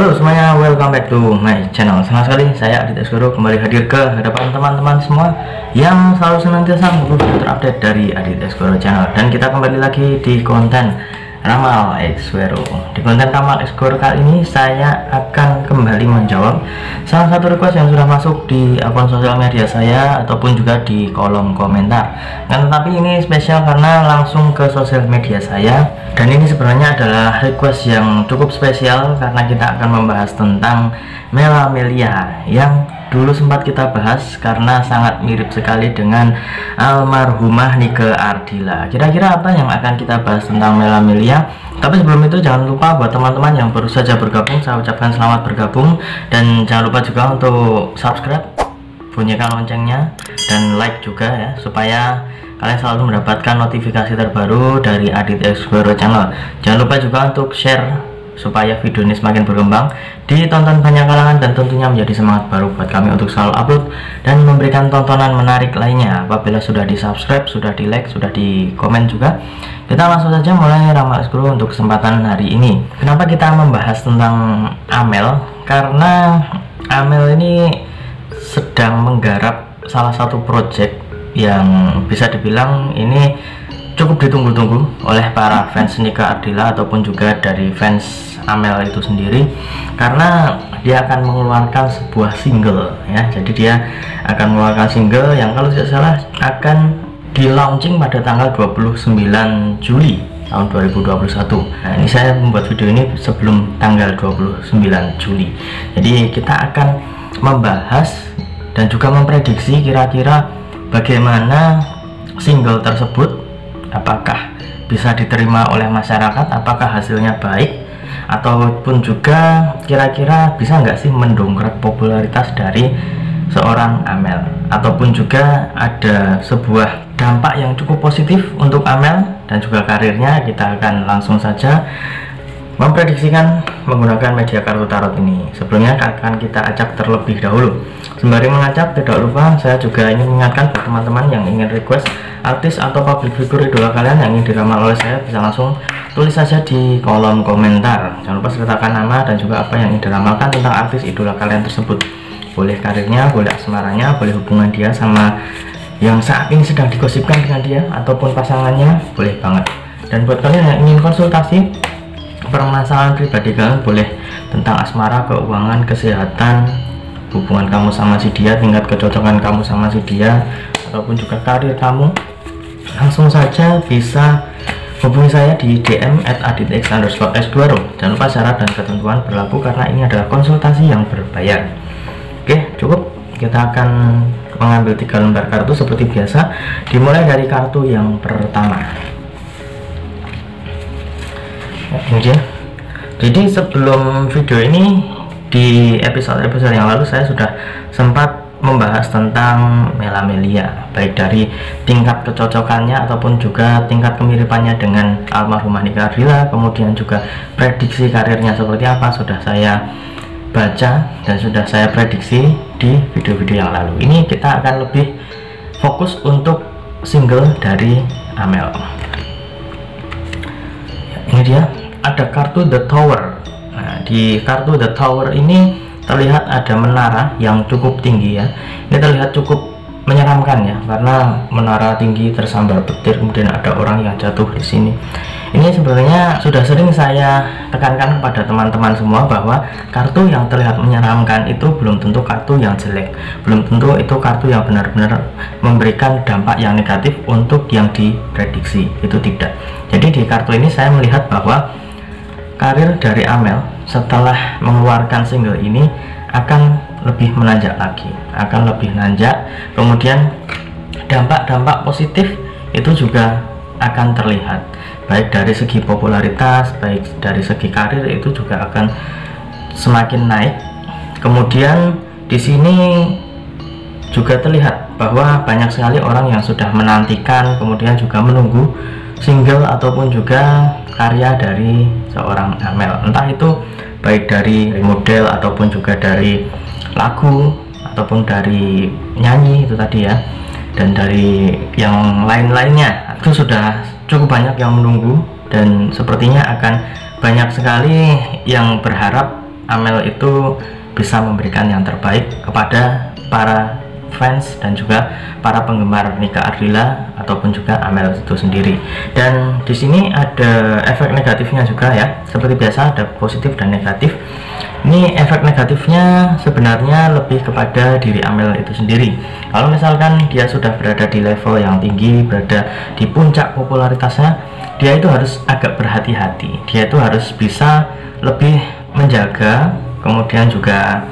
Halo semuanya, welcome back to my channel. Senang sekali saya Adit Eskoro kembali hadir ke hadapan teman-teman semua yang selalu senantiasa terupdate dari Adit Eskoro channel. Dan kita kembali lagi di konten Ramal Eskoro. Di konten Ramal Eskoro kali ini saya akan kembali menjawab salah satu request yang sudah masuk di akun sosial media saya ataupun juga di kolom komentar. Tetapi ini spesial karena langsung ke sosial media saya. Dan ini sebenarnya adalah request yang cukup spesial karena kita akan membahas tentang Melamelia yang dulu sempat kita bahas karena sangat mirip sekali dengan almarhumah Nike Ardilla. Kira-kira apa yang akan kita bahas tentang Melamelia? Tapi sebelum itu jangan lupa buat teman-teman yang baru saja bergabung, saya ucapkan selamat bergabung. Dan jangan lupa juga untuk subscribe, bunyikan loncengnya, dan like juga ya, supaya kalian selalu mendapatkan notifikasi terbaru dari Adit Eskoro channel. Jangan lupa juga untuk share supaya video ini semakin berkembang, ditonton banyak kalangan, dan tentunya menjadi semangat baru buat kami untuk selalu upload dan memberikan tontonan menarik lainnya. Apabila sudah di subscribe, sudah di like, sudah di komen juga, kita langsung saja mulai Ramal Eskoro untuk kesempatan hari ini. Kenapa kita membahas tentang Amel? Karena Amel ini sedang menggarap salah satu project yang bisa dibilang ini cukup ditunggu-tunggu oleh para fans Nike Ardilla ataupun juga dari fans Amel itu sendiri, karena dia akan mengeluarkan sebuah single ya. Jadi dia akan mengeluarkan single yang kalau tidak salah akan di launching pada tanggal 29 Juli tahun 2021. Nah, ini saya membuat video ini sebelum tanggal 29 Juli. Jadi kita akan membahas dan juga memprediksi kira-kira bagaimana single tersebut, apakah bisa diterima oleh masyarakat, apakah hasilnya baik, ataupun juga kira-kira bisa nggak sih mendongkrak popularitas dari seorang Amel, ataupun juga ada sebuah dampak yang cukup positif untuk Amel dan juga karirnya. Kita akan langsung saja memprediksikan menggunakan media kartu tarot ini. Sebelumnya akan kita acak terlebih dahulu. Sembari mengacak, tidak lupa saya juga ingin mengingatkan buat teman-teman yang ingin request artis atau public figure idola kalian yang ingin diramal oleh saya, bisa langsung tulis saja di kolom komentar. Jangan lupa sertakan nama dan juga apa yang ingin diramalkan tentang artis idola kalian tersebut. Boleh karirnya, boleh asmaranya, boleh hubungan dia sama yang saat ini sedang digosipkan dengan dia, ataupun pasangannya, boleh banget. Dan buat kalian yang ingin konsultasi permasalahan pribadi kalian, boleh tentang asmara, keuangan, kesehatan, hubungan kamu sama si dia, tingkat kecocokan kamu sama si dia, ataupun juga karir kamu, langsung saja bisa hubungi saya di DM @aditx_eskoro. Jangan lupa syarat dan ketentuan berlaku karena ini adalah konsultasi yang berbayar. Oke, cukup. Kita akan mengambil 3 lembar kartu seperti biasa, dimulai dari kartu yang pertama. Ini dia. Jadi sebelum video ini, di episode-episode yang lalu saya sudah sempat membahas tentang Melamelia, baik dari tingkat kecocokannya ataupun juga tingkat kemiripannya dengan almarhumah Nike Ardilla, kemudian juga prediksi karirnya seperti apa sudah saya baca dan sudah saya prediksi di video-video yang lalu. Ini kita akan lebih fokus untuk single dari Amel. Ini dia, ada kartu The Tower. Nah, di kartu The Tower ini terlihat ada menara yang cukup tinggi ya. Ini terlihat cukup menyeramkan ya, karena menara tinggi tersambar petir, kemudian ada orang yang jatuh di sini. Ini sebenarnya sudah sering saya tekankan kepada teman-teman semua bahwa kartu yang terlihat menyeramkan itu belum tentu kartu yang jelek, belum tentu itu kartu yang benar-benar memberikan dampak yang negatif untuk yang diprediksi, itu tidak. Jadi di kartu ini saya melihat bahwa karir dari Amel setelah mengeluarkan single ini akan lebih menanjak lagi, akan lebih nanjak. Kemudian dampak-dampak positif itu juga akan terlihat, baik dari segi popularitas, baik dari segi karir, itu juga akan semakin naik. Kemudian di sini juga terlihat bahwa banyak sekali orang yang sudah menantikan, kemudian juga menunggu single ataupun juga karya dari seorang Amel, entah itu baik dari model ataupun juga dari lagu ataupun dari nyanyi itu tadi ya, dan dari yang lain-lainnya. Itu sudah cukup banyak yang menunggu dan sepertinya akan banyak sekali yang berharap Amel itu bisa memberikan yang terbaik kepada para fans dan juga para penggemar Nika Ardila ataupun juga Amel itu sendiri. Dan di sini ada efek negatifnya juga ya. Seperti biasa ada positif dan negatif. Ini efek negatifnya sebenarnya lebih kepada diri Amel itu sendiri. Kalau misalkan dia sudah berada di level yang tinggi, berada di puncak popularitasnya, dia itu harus agak berhati-hati. Dia itu harus bisa lebih menjaga, kemudian juga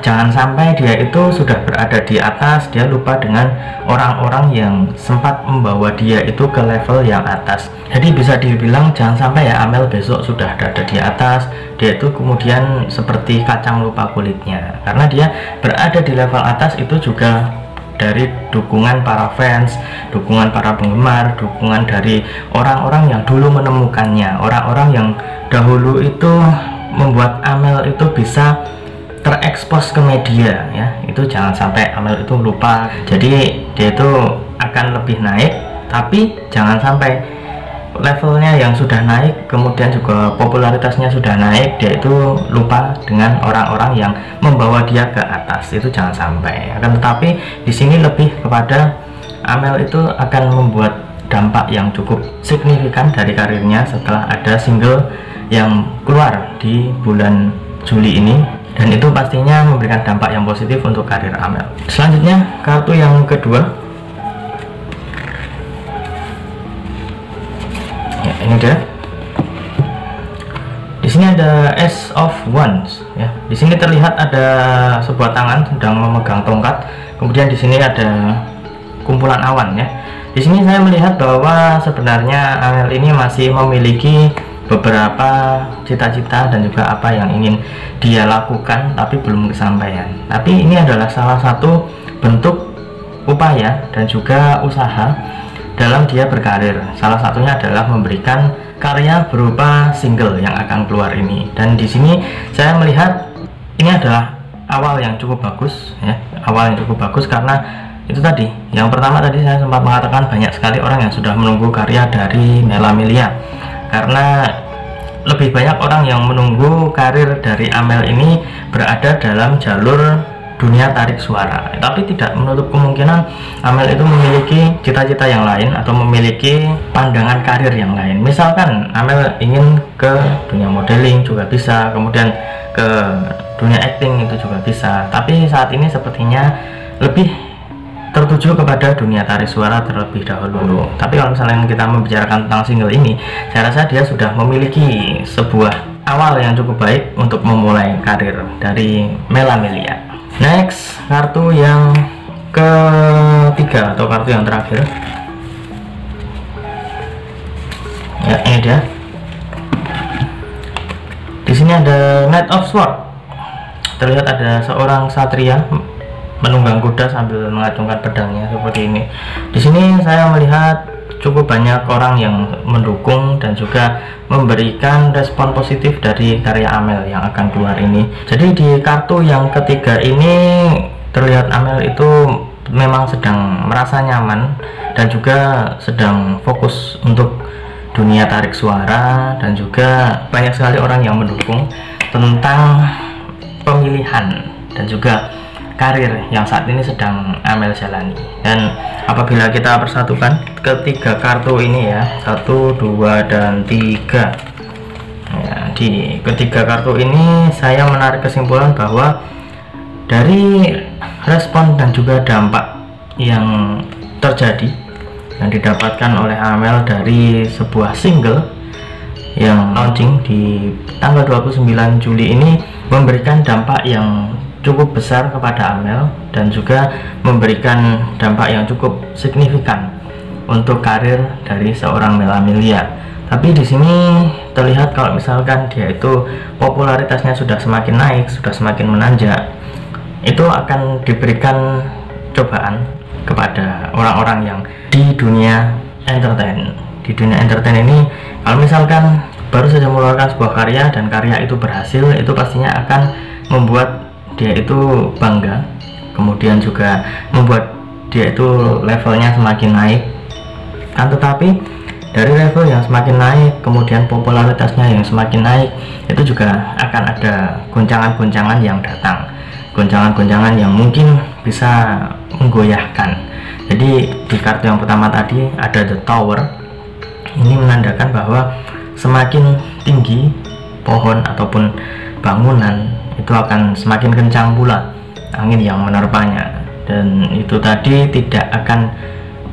jangan sampai dia itu sudah berada di atas, dia lupa dengan orang-orang yang sempat membawa dia itu ke level yang atas. Jadi bisa dibilang jangan sampai ya Amel besok sudah berada di atas, dia itu kemudian seperti kacang lupa kulitnya. Karena dia berada di level atas itu juga dari dukungan para fans, dukungan para penggemar, dukungan dari orang-orang yang dulu menemukannya, orang-orang yang dahulu itu membuat Amel itu bisa terekspos ke media ya. Itu jangan sampai Amel itu lupa. Jadi dia itu akan lebih naik, tapi jangan sampai levelnya yang sudah naik kemudian juga popularitasnya sudah naik, dia itu lupa dengan orang-orang yang membawa dia ke atas. Itu jangan sampai. Akan tetapi di sini lebih kepada Amel itu akan membuat dampak yang cukup signifikan dari karirnya setelah ada single yang keluar di bulan Juli ini, dan itu pastinya memberikan dampak yang positif untuk karir Amel. Selanjutnya kartu yang kedua ya, ini dia. Di sini ada Ace of Wands ya. Di sini terlihat ada sebuah tangan sedang memegang tongkat, kemudian di sini ada kumpulan awan ya. Di sini saya melihat bahwa sebenarnya Amel ini masih memiliki beberapa cita-cita dan juga apa yang ingin dia lakukan tapi belum kesampaian. Tapi ini adalah salah satu bentuk upaya dan juga usaha dalam dia berkarir. Salah satunya adalah memberikan karya berupa single yang akan keluar ini. Dan di sini saya melihat ini adalah awal yang cukup bagus ya, awal yang cukup bagus karena itu tadi, yang pertama tadi saya sempat mengatakan banyak sekali orang yang sudah menunggu karya dari Mela Amelia. Karena lebih banyak orang yang menunggu karir dari Amel ini berada dalam jalur dunia tarik suara, tapi tidak menutup kemungkinan Amel itu memiliki cita-cita yang lain atau memiliki pandangan karir yang lain. Misalkan Amel ingin ke dunia modeling juga bisa, kemudian ke dunia acting itu juga bisa, tapi saat ini sepertinya lebih tertuju kepada dunia tarik suara terlebih dahulu. Tapi kalau misalnya kita membicarakan tentang single ini, saya rasa dia sudah memiliki sebuah awal yang cukup baik untuk memulai karir dari Mela Amelia. Next, kartu yang ketiga atau kartu yang terakhir ya, ini dia. Di sini ada Knight of Swords. Terlihat ada seorang satria menunggang kuda sambil mengacungkan pedangnya seperti ini. Di sini saya melihat cukup banyak orang yang mendukung dan juga memberikan respon positif dari karya Amel yang akan keluar ini. Jadi di kartu yang ketiga ini terlihat Amel itu memang sedang merasa nyaman dan juga sedang fokus untuk dunia tarik suara, dan juga banyak sekali orang yang mendukung tentang pemilihan dan juga karir yang saat ini sedang Amel jalani. Dan apabila kita persatukan ketiga kartu ini ya, 1, 2, dan 3 ya, di ketiga kartu ini saya menarik kesimpulan bahwa dari respon dan juga dampak yang terjadi yang didapatkan oleh Amel dari sebuah single yang launching di tanggal 29 Juli ini memberikan dampak yang cukup besar kepada Amel dan juga memberikan dampak yang cukup signifikan untuk karir dari seorang Mela Amelia. Tapi di sini terlihat kalau misalkan dia itu popularitasnya sudah semakin naik, sudah semakin menanjak, itu akan diberikan cobaan kepada orang-orang yang di dunia entertain. Di dunia entertain ini kalau misalkan baru saja mengeluarkan sebuah karya dan karya itu berhasil, itu pastinya akan membuat dia itu bangga, kemudian juga membuat dia itu levelnya semakin naik. Kan tetapi dari level yang semakin naik, kemudian popularitasnya yang semakin naik, itu juga akan ada goncangan-goncangan yang datang, goncangan-goncangan yang mungkin bisa menggoyahkan. Jadi di kartu yang pertama tadi ada The Tower, ini menandakan bahwa semakin tinggi pohon ataupun bangunan itu akan semakin kencang pula angin yang menerpanya, dan itu tadi tidak akan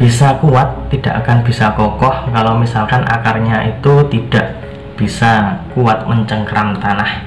bisa kuat, tidak akan bisa kokoh kalau misalkan akarnya itu tidak bisa kuat mencengkram tanah.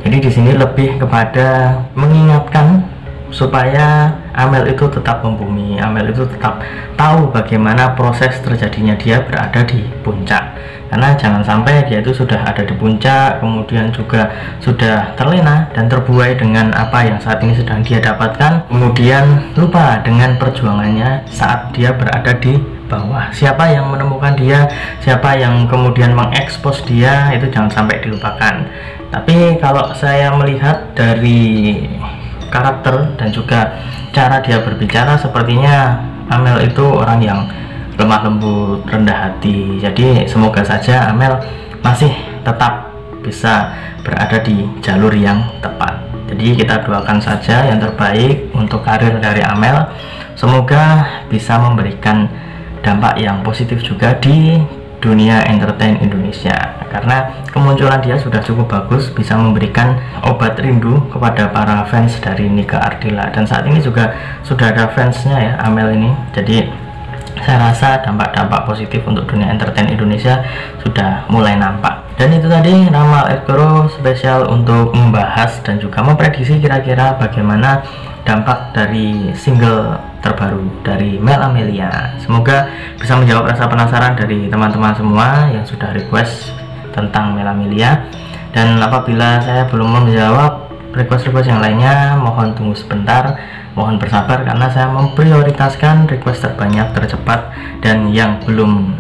Jadi di sini lebih kepada mengingatkan supaya Amel itu tetap membumi, Amel itu tetap tahu bagaimana proses terjadinya dia berada di puncak. Karena jangan sampai dia itu sudah ada di puncak, kemudian juga sudah terlena dan terbuai dengan apa yang saat ini sedang dia dapatkan, kemudian lupa dengan perjuangannya saat dia berada di bawah. Siapa yang menemukan dia, siapa yang kemudian mengekspos dia, itu jangan sampai dilupakan. Tapi kalau saya melihat dari karakter dan juga cara dia berbicara, sepertinya Amel itu orang yang lemah lembut, rendah hati. Jadi semoga saja Amel masih tetap bisa berada di jalur yang tepat. Jadi kita doakan saja yang terbaik untuk karir dari Amel, semoga bisa memberikan dampak yang positif juga di dunia entertain Indonesia, karena kemunculan dia sudah cukup bagus, bisa memberikan obat rindu kepada para fans dari Nike Ardilla, dan saat ini juga sudah ada fansnya ya Amel ini. Jadi saya rasa dampak-dampak positif untuk dunia entertain Indonesia sudah mulai nampak. Dan itu tadi Ramal Escoro spesial untuk membahas dan juga memprediksi kira-kira bagaimana dampak dari single terbaru dari Mel Amelia. Semoga bisa menjawab rasa penasaran dari teman-teman semua yang sudah request tentang Mel Amelia. Dan apabila saya belum menjawab request-request yang lainnya, mohon tunggu sebentar, mohon bersabar karena saya memprioritaskan request terbanyak, tercepat, dan yang belum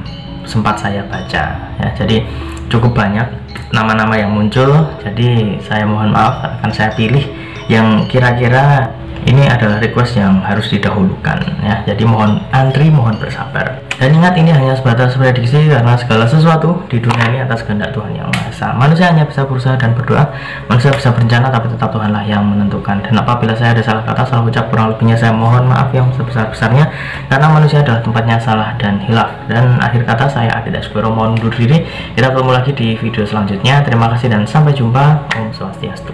sempat saya baca ya. Jadi cukup banyak nama-nama yang muncul, jadi saya mohon maaf, akan saya pilih yang kira-kira ini adalah request yang harus didahulukan ya. Jadi mohon antri, mohon bersabar. Dan ingat, ini hanya sebatas prediksi karena segala sesuatu di dunia ini atas kehendak Tuhan Yang Maha Esa. Manusia hanya bisa berusaha dan berdoa, manusia bisa berencana, tapi tetap Tuhanlah yang menentukan. Dan apabila saya ada salah kata, salah ucap, kurang lebihnya saya mohon maaf yang sebesar-besarnya, karena manusia adalah tempatnya salah dan hilaf. Dan akhir kata, saya Adit Escoro mohon undur diri. Kita ketemu lagi di video selanjutnya. Terima kasih dan sampai jumpa. Om Swastiastu.